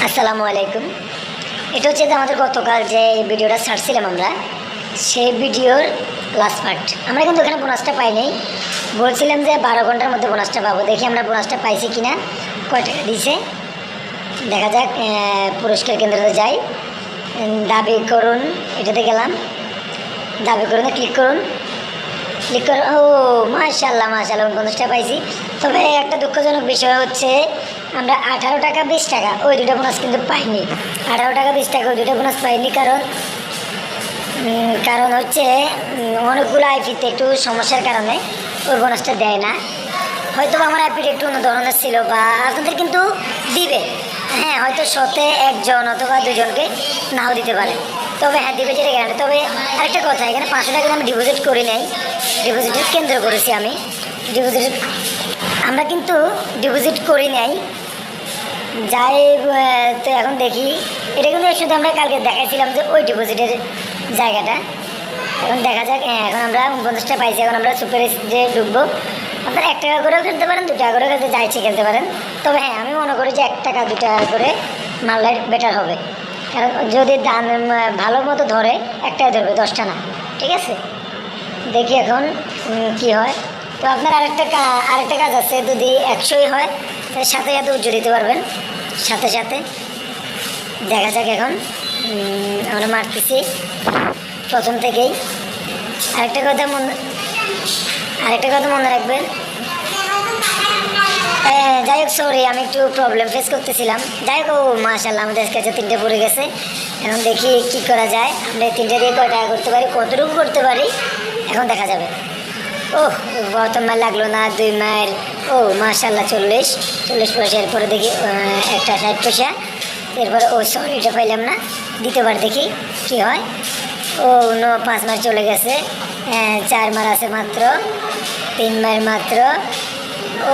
আসসালামু আলাইকুম। এটা হচ্ছে যে আমাদের গতকাল যে ভিডিওটা ছাড়ছিলাম আমরা, সেই ভিডিওর লাস্ট পার্ট। আমরা কিন্তু এখানে বোনাসটা পাই নাই, বলছিলাম যে 12 ঘন্টার মধ্যে বোনাসটা পাবো। দেখি আমরা বোনাসটা পাইছি কিনা, কয় টাকা দিয়েছে দেখা যাক। পুরস্কার কেন্দ্রতে যাই, দাবি করুন, এটাতে গেলাম, দাবি করুন ক্লিক করুন, ক্লিক করুন। ও মাশাআল্লাহ মাশাআল্লাহ 49টা পাইছি। তবে একটা দুঃখজনক বিষয় হচ্ছে আমরা 18 টাকা 20 টাকা ওই দুটো বোনাস কিন্তু পাইনি। 18 টাকা 20 টাকা ওই দুটো বোনাস পাইনি, কারণ হচ্ছে অনেকগুলো আইপিতে একটু সমস্যার কারণে ওই বোনাসটা দেয় না। হয়তো আমার আইপিটা একটু অন্য ধরনের ছিল, বা আপনাদের কিন্তু দিবে, হ্যাঁ হয়তো 100-তে 1 জন অথবা 2 জনকে নাও দিতে পারে, তবে হ্যাঁ দিবে যেটা গ্যারান্টি। তবে আরেকটা কথা, এখানে 500 টাকা আমি ডিপোজিট করি নাই, ডিপোজিটের কেন্দ্র করেছি আমি। আমরা কিন্তু ডিপোজিট করি নাই, যাই তো এখন দেখি। এটা কিন্তু শুধু আমরা কালকে দেখাইছিলাম যে ওই ডিপোজিটের জায়গাটা। এখন দেখা যাক। এখন আমরা 49টা পাইছি। এখন আমরা সুপার যে ঢুকবো। আপনারা 1 টাকা করেও খেলতে পারেন, 2 টাকা করেও খেলতে চাইছি খেলতে পারেন। তবে হ্যাঁ আমি মনে করি যে 1 টাকা 2 টাকা করে মারলে বেটার হবে, কারণ যদি দান ভালো মতো ধরে 1টায় ধরবে, 10টা না। ঠিক আছে, দেখি এখন কি হয়। তো আপনার আরেকটা কাজ আছে, যদি 100ই হয় তাহলে সাথে সাথে উজ্জ্ব দিতে পারবেন, সাথে সাথে। দেখা যাক এখন আমরা মারতেছি প্রথম থেকেই। আরেকটা কথা মনে রাখবেন। যাই হোক, সরি আমি একটু প্রবলেম ফেস করতেছিলাম। যাই হোক, ও মাশাআল্লাহ আমাদের কাছে 3টে পড়ে গেছে। এখন দেখি কি করা যায়। আমরা 3টে দিয়ে কয় টাকা করতে পারি, কতটুকু করতে পারি এখন দেখা যাবে। ওহ, প্রথম মাইল লাগলো না, 2 মাইল। ও মাশাআল্লাহ 40 পয়সা। এরপরে দেখি একটা 60 পয়সা। এরপরে ও সরি এটা পাইলাম না, দ্বিতীয়বার দেখি কি হয়। ও নো, 5 মাইল চলে গেছে। 4 মাইল আছে মাত্র, 3 মাইল মাত্র।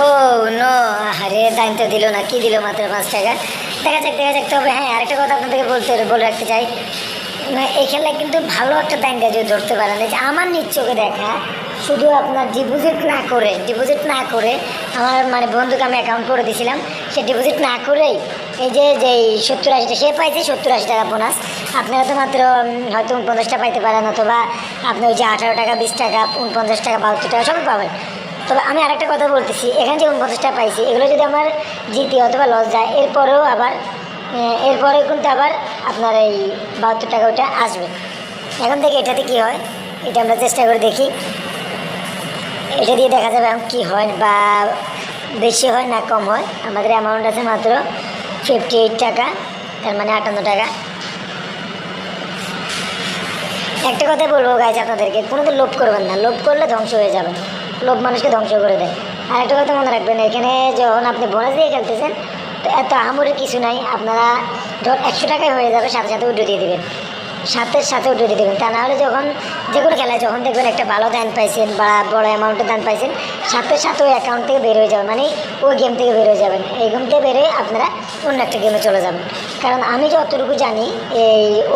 ও নো, আরে দাইন তো দিল না, কি দিল মাত্র 5 টাকা। দেখা যাক। তবে হ্যাঁ আরেকটা কথা আপনাদেরকে বলে রাখতে চাই, এই খেলায় কিন্তু ভালো একটা দাইন দিয়ে যদি ধরতে পারেন, যে আমার নিজ চোখে দেখা, শুধু আপনার ডিপোজিট না করে আমার বন্ধুকে আমি অ্যাকাউন্ট করে দিয়েছিলাম, সে ডিপোজিট না করেই এই যে 70-80 সে পাইছে 70-80 টাকা বোনাস। আপনারা তো মাত্র হয়তো 49টা পাইতে পারেন, অথবা আপনি ওই যে 18 টাকা 20 টাকা 49 টাকা 72 টাকা সবই পাবেন। তবে আমি আরেকটা কথা বলতেছি, এখানে যে 49টা পাইছি, এগুলো যদি আমার জিতি অথবা লস যায়, এরপরে কিন্তু আবার আপনার এই 72 টাকা ওইটা আসবে। এখন থেকে এটাতে কি হয়, এটা আমরা চেষ্টা করে দেখি। এটা দিয়ে দেখা যাবে এখন কী হয়, বা বেশি হয় না কম হয়। আমাদের অ্যামাউন্ট আছে মাত্র 58 টাকা, তার মানে 58 টাকা। একটা কথাই বলবো গাইজ আপনাদেরকে, কোনো তো লোভ করবেন না, লোভ করলে ধ্বংস হয়ে যাবেন, লোভ মানুষকে ধ্বংস করে দেয়। আর একটা কথা মনে রাখবেন, এখানে যখন আপনি বোনাস দিয়ে খেলতেছেন, তো এত আহামরির কিছু নাই। আপনারা ধর 100 টাকায় হয়ে যাবে, সাথে সাথে উঠে দিয়ে দেবেন, সাথে উঠে দিয়ে দেবেন। তা না হলে যখন যে কোনো খেলায় যখন দেখবেন একটা ভালো দান পাইছেন বা বড় অ্যামাউন্টের দান পাইছেন, সাথে ওই অ্যাকাউন্ট থেকে বের হয়ে যাবেন, মানে ওই গেম থেকে বের হয়ে যাবেন। এই গেম থেকে বেরোয় আপনারা অন্য একটা গেমে চলে যাবেন। কারণ আমি যতটুকু জানি,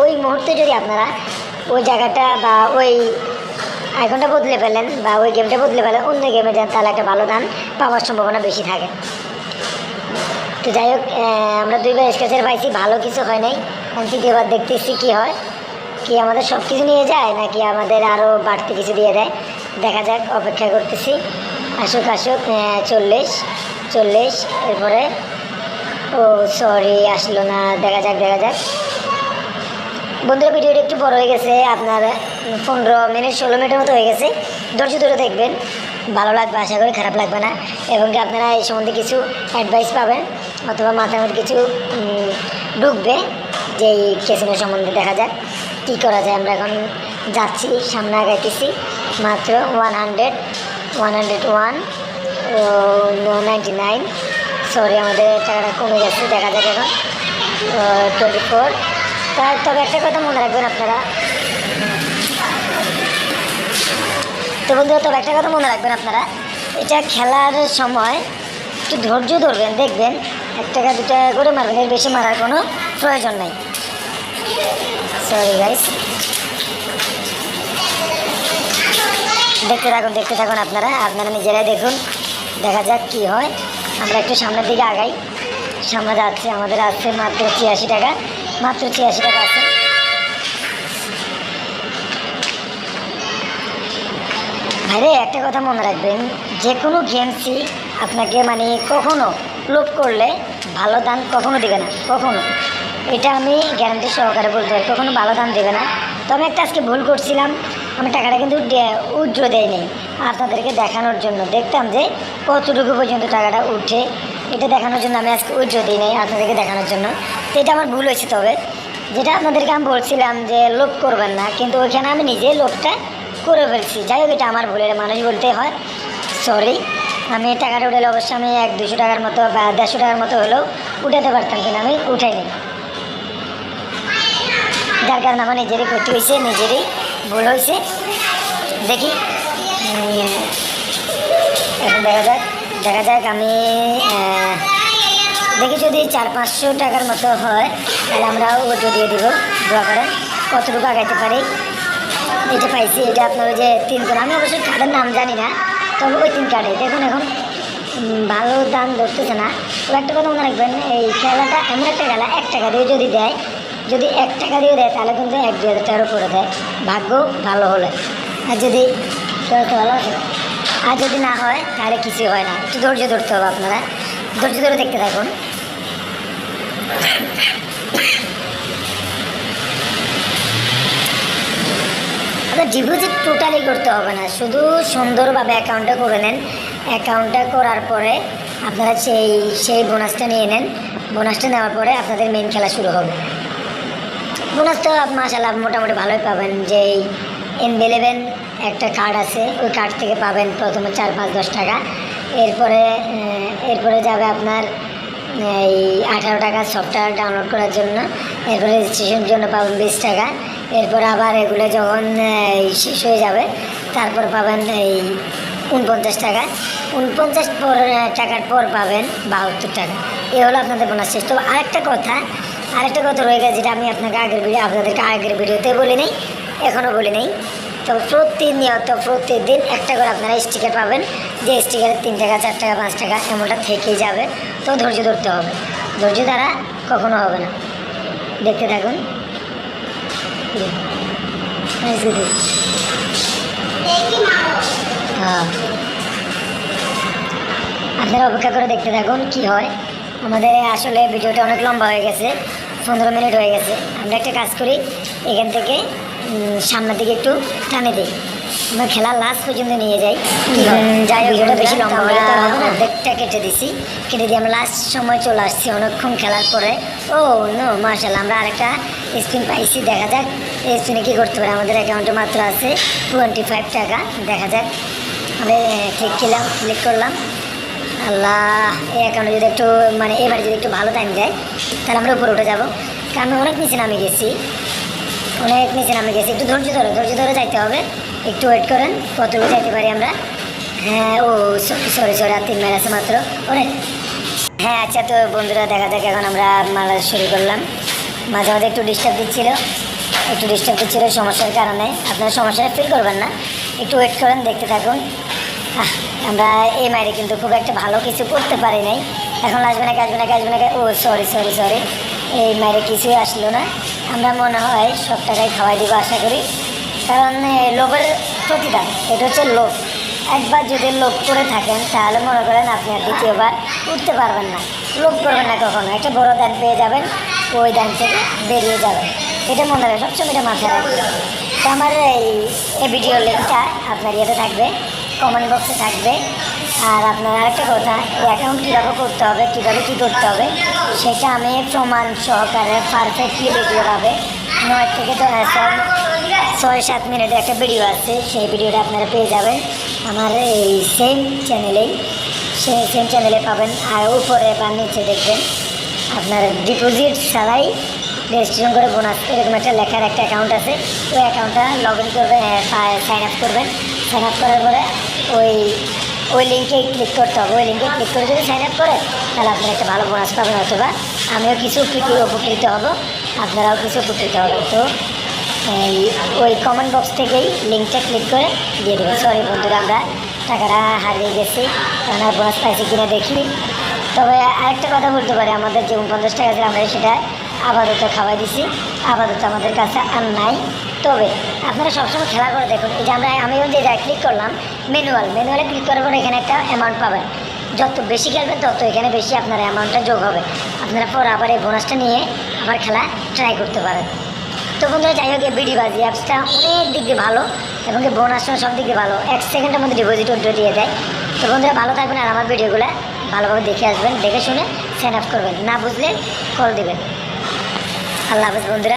ওই মুহূর্তে যদি আপনারা ওই জায়গাটা বা ওই আইকনটা বদলে ফেলেন বা ওই গেমটা বদলে ফেলেন, অন্য গেমে যান, তাহলে একটা ভালো দান পাওয়ার সম্ভাবনা বেশি থাকে। তো যাই হোক, আমরা 2বার স্কেচের পাইছি, ভালো কিছু হয় নাই। তৃতীয়বার দেখতেছি কি হয়, কি আমাদের সব কিছু নিয়ে যায় নাকি আমাদের আরও বাড়তি কিছু দিয়ে দেয়। দেখা যাক, অপেক্ষা করতেছি। আসুক 40। এরপরে ও সরি আসলো না। দেখা যাক। বন্ধুরা, ভিডিওটা একটু বড় হয়ে গেছে, আপনার 15 মিনিট 16 মিনিটের মতো হয়ে গেছে। ধৈর্য ধরে দেখবেন, ভালো লাগবে আশা করি, খারাপ লাগবে না। এবং কি আপনারা এই সম্বন্ধে কিছু অ্যাডভাইস পাবেন, অথবা মাথার মধ্যে কিছু ঢুকবে যে এই ক্যাসিনো সম্বন্ধে। দেখা যাক কী করা যায়। আমরা এখন যাচ্ছি, সামনে আগাইতেছি। মাত্র 101 সরি আমাদের টাকাটা কমে গেছে। দেখা যাক এখন 24। তবে একটা কথা মনে রাখবেন আপনারা, এটা খেলার সময় একটু ধৈর্য ধরবেন, দেখবেন 1 টাকা 2 টাকা করে মারবেন, এর বেশি মারার কোনো প্রয়োজন নেই। সরি গাইস, দেখতে থাকুন আপনারা নিজেরাই দেখুন। দেখা যাক কি হয়। আমরা একটু সামনের দিকে আগাই। সামনে যাচ্ছি, আমাদের আছে মাত্র 86 টাকা, মাত্র 86 টাকা আছে। ভাইরে একটা কথা মনে রাখবেন, যে কোনো গেমসই আপনাকে মানে কখনো লোভ করলে ভালো দান কখনো দেবে না, কখনো। এটা আমি গ্যারান্টি সহকারে বলতে পারি, কখনো ভালো দান দেবে না। তো আমি একটা আজকে ভুল করছিলাম, আমি টাকাটা কিন্তু উইথড্র দেয় নেই, আপনাদেরকে দেখানোর জন্য, দেখতাম যে কতটুকু পর্যন্ত টাকাটা উঠে, এটা দেখানোর জন্য আমি আজকে উইথড্র দিই নাই, আপনাদেরকে দেখানোর জন্য। তো এটা আমার ভুল হয়েছে। তবে যেটা আপনাদেরকে আমি বলছিলাম যে লোভ করবেন না, কিন্তু ওইখানে আমি নিজেই লোভটা করে ফেলছি। যাই হোক, এটা আমার ভুলের, মানুষ বলতে হয়, সরি। আমি টাকাটা উঠালে অবশ্যই আমি 100-200 টাকার মতো বা 150 টাকার মতো হলেও উঠাতে পারতাম, কিনা আমি উঠাইনি, যার কারণে আমার নিজেরই ক্ষতি হয়েছে, নিজেরই ভুল হয়েছে। দেখি এখন দেখা যাক আমি দেখি যদি 400-500 টাকার মতো হয় তাহলে আমরা ওটা দিয়ে দিব। দোয়া করেন কতটুকু আগাইতে পারি। এটা পাইছি, এটা আপনার ওই যে 3 কোণ, আমি অবশ্যই কার্ডের নাম জানি না, তবে ওই 3 কার্ডে দেখুন এখন ভালো দাম ধরতেছে না। তো একটা কথা মনে রাখবেন, এই খেলাটা এমন একটা খেলা, 1 টাকা দিয়ে যদি দেয়, যদি 1 টাকা দিয়ে দেয় তাহলে কিন্তু 1-2 হাজার টাকার উপরে দেয়, ভাগ্য ভালো হলে। আর যদি ভালো আছে, আর যদি না হয় তাহলে কিছু হয় না। একটু ধৈর্য ধরতে হবে, আপনারা ধৈর্য ধরে দেখতে থাকুন। আপনার ডিপোজিট টোটালি করতে হবে না, শুধু সুন্দরভাবে অ্যাকাউন্টটা করে নেন। অ্যাকাউন্টটা করার পরে আপনারা সেই বোনাসটা নিয়ে নেন। বোনাসটা নেওয়ার পরে আপনাদের মেইন খেলা শুরু হবে। বোনাস তো মাশাআল্লাহ মোটামুটি ভালোই পাবেন। যেই এনভেলেবেন একটা কার্ড আছে, ওই কার্ড থেকে পাবেন প্রথমে 4-5-10 টাকা। এরপরে যাবে আপনার এই 18 টাকা সফটওয়্যার ডাউনলোড করার জন্য। এরপরে রেজিস্ট্রেশনের জন্য পাবেন 20 টাকা। এরপর আবার এগুলো যখন শেষ হয়ে যাবে তারপর পাবেন এই 49 টাকা। 49 টাকার পর পাবেন 72 টাকা। এ হলো আপনাদের বোনাস শেষ। তো আরেকটা কথা রয়ে গেছে, যেটা আমি আপনাদেরকে আগের ভিডিওতে বলি নেই, এখনও বলি নেই। তো প্রতিদিন একটা করে আপনারা স্টিকার পাবেন, যে স্টিকারে 3 টাকা 4 টাকা 5 টাকা এমনটা থেকেই যাবে। তো ধৈর্য ধরতে হবে, ধৈর্য দ্বারা কখনো হবে না। দেখতে থাকুন। হ্যাঁ, আপনারা অপেক্ষা করে দেখতে থাকুন কি হয়। আমাদের আসলে ভিডিওটা অনেক লম্বা হয়ে গেছে, 15 মিনিট হয়ে গেছে। আমরা একটা কাজ করি, এখান থেকে সামনের দিকে একটু টানে দিই, আমরা খেলা লাস্ট পর্যন্ত নিয়ে যাই। যাই ভিডিওটা বেশি লম্বা হলে তো অর্ধেকটা কেটে দিয়ে আমরা লাস্ট সময় চলে আসছি অনেকক্ষণ খেলার পরে। ও নো, মাশাআল্লাহ আমরা আরেকটা স্পিন পাইছি। দেখা যাক এই স্পিনে কী করতে পারে। আমাদের অ্যাকাউন্টে মাত্র আছে 25 টাকা। দেখা যাক, আমি ক্লিক করলাম। আল্লাহ, এই অ্যাকাউন্টে যদি একটু মানে এবার যদি একটু ভালো টাইম দেয় তাহলে আমরা উপরে উঠে যাবো। কারণ অনেক নিচে নামে গেছি, একটু ধৈর্য ধরে যাইতে হবে। একটু ওয়েট করেন, কতটুকু যাইতে পারি আমরা। হ্যাঁ, ও সরি আর 3 মাইল আছে মাত্র। ওরে হ্যাঁ, আচ্ছা। তো বন্ধুরা দেখা যাক, এখন আমরা মারা শুরু করলাম। মাঝে মাঝে একটু ডিস্টার্ব দিচ্ছিল সমস্যার কারণে। আপনারা সমস্যাটা ফিল করবেন না, একটু ওয়েট করেন, দেখতে থাকুন। আমরা এই মাইরে কিন্তু খুব একটা ভালো কিছু করতে পারি নাই। এখন আসবে না। ও সরি, এই মাইরে কিছুই আসলো না। আমরা মনে হয় সব টাকায় খাওয়াই দিব আশা করি, কারণ লোভের প্রতিদান, এটা হচ্ছে লোভ। একবার যদি লোভ করে থাকেন তাহলে মনে করেন আপনি আর দ্বিতীয়বার উঠতে পারবেন না। লোভ করবেন না কখনো। একটা বড় দান পেয়ে যাবেন, ওই দান থেকে বেরিয়ে যাবেন, এটা মনে রাখবেন, সবসময় এটা মাথায় রাখবেন। তো আমার এই ভিডিওর লিঙ্কটা আপনার ইয়েতে থাকবে, কমেন্ট বক্সে থাকবে। আর আপনার আরেকটা কথা, এই অ্যাকাউন্ট কীভাবে করতে হবে, কীভাবে কী করতে হবে, সেটা আমি প্রমাণ সহকারে পারফেক্টলি ভিডিও পাবে। 9 থেকে 6-7 মিনিটের একটা ভিডিও আছে, সেই ভিডিওটা আপনারা পেয়ে যাবেন আমার এই সেম চ্যানেলে পাবেন। আর উপরে বা নিচে দেখবেন আপনার ডিপোজিট ছাড়াই রেজিস্ট্রেশন করে বোনাস এরকম একটা লেখার একটা অ্যাকাউন্ট আছে। ওই অ্যাকাউন্টটা লগ ইন করবেন, সাইন আপ করবেন। সাইন আপ করার পরে ওই লিঙ্কে ক্লিক করতে হবে। ওই লিঙ্কে ক্লিক করে যদি সাইন আপ করে তাহলে আপনারা একটা ভালো বোনাস পাবেন, অথবা আমিও কিছু উপকৃত হব, আপনারাও কিছু উপকৃত হবেন। তো ওই কমেন্ট বক্স থেকেই লিঙ্কটা ক্লিক করে দিয়ে দেবেন। সরি বন্ধুরা, আমরা টাকাটা হারিয়ে গেছি, কারণ আর বোনাস পাইছি কিনা দেখি। তবে আরেকটা কথা বলতে পারি, আমাদের যে 49 টাকা ছিল আমরা সেটা আপাতত খাওয়াই দিছি, আপাতত আমাদের কাছে আর নাই। তবে আপনারা সবসময় খেলা করে দেখুন, এই যে আমি যে ক্লিক করলাম ম্যানুয়ালে ক্লিক করার পরে এখানে একটা অ্যামাউন্ট পাবেন। যত বেশি খেলবেন তত এখানে বেশি আপনার অ্যামাউন্টটা যোগ হবে। আপনারা পরে আবার এই বোনাসটা নিয়ে আবার খেলা ট্রাই করতে পারেন। তো বন্ধুরা যাই হোক, এই বিডিবাজি অ্যাপসটা অনেক দিক দিয়ে ভালো এবং এই বোনাসটা সব দিক দিয়ে ভালো, 1 সেকেন্ডের মধ্যে ডিপোজিট উইথড্র দিয়ে দেয়। তো বন্ধুরা ভালো থাকবেন আর আমার ভিডিওগুলো ভালোভাবে দেখে আসবেন, দেখে শুনে সাইন আপ করবেন, না বুঝলে কল দেবেন। আল্লাহ হাফেজ বন্ধুরা।